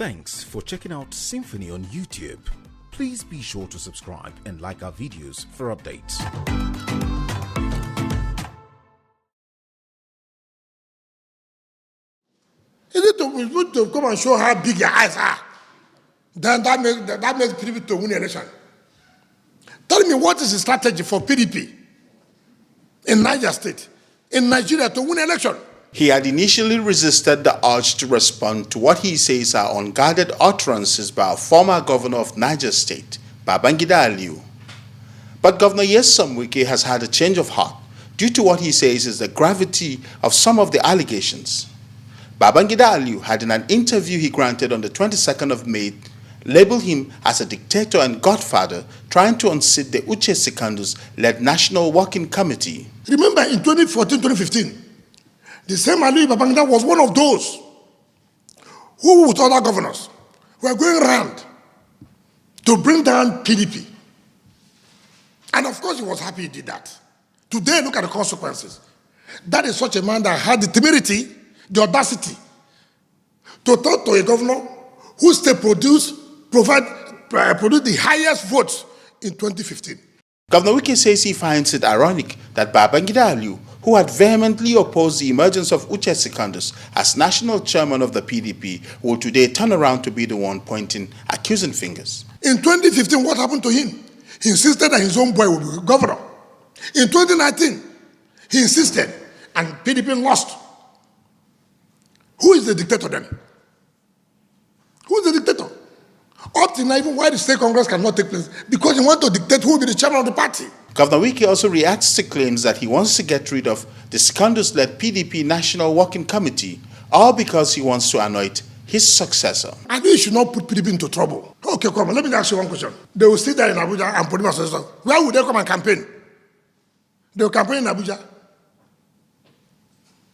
Thanks for checking out Symphony on YouTube. Please be sure to subscribe and like our videos for updates. Is it to come and show how big your eyes are? Then that makes PDP to win election. Tell me, what is the strategy for PDP in Niger State, in Nigeria, to win election? He had initially resisted the urge to respond to what he says are unguarded utterances by a former governor of Niger State, Babangida Aliyu. But Governor Wike has had a change of heart due to what he says is the gravity of some of the allegations. Babangida Aliyu had, in an interview he granted on the 22nd of May, labeled him as a dictator and godfather trying to unseat the Secondus-led National Working Committee. Remember, in 2014-2015, the same Aliyu Babangida was one of those who, with other governors, were going around to bring down PDP. And of course, he was happy he did that. Today, look at the consequences. That is such a man that had the temerity, the audacity, to talk to a governor who still produced the highest votes in 2015. Governor Wike says he finds it ironic that Babangida Aliyu, who had vehemently opposed the emergence of Secondus as national chairman of the PDP, will today turn around to be the one pointing accusing fingers. In 2015, what happened to him? He insisted that his own boy would be governor. In 2019, he insisted, and PDP lost. Who is the dictator then? Who is the dictator? Up till now, even why the state congress cannot take place, because he wants to dictate who will be the chairman of the party. Governor Wike also reacts to claims that he wants to get rid of the Secondus-led PDP National Working Committee, all because he wants to anoint his successor. I think he should not put PDP into trouble. Okay, come on, let me ask you one question. They will sit there in Abuja and put him as a successor. Where would they come and campaign? They will campaign in Abuja.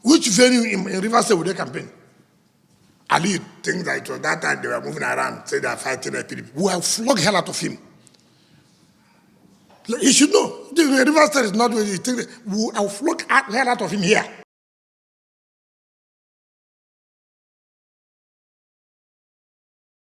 Which venue in Rivers State would they campaign? Ali thinks that it was that time they were moving around, say they are fighting the PDP. We will flog hell out of him. He should know. The Rivers State is not where you think. We will flog hell out of him here.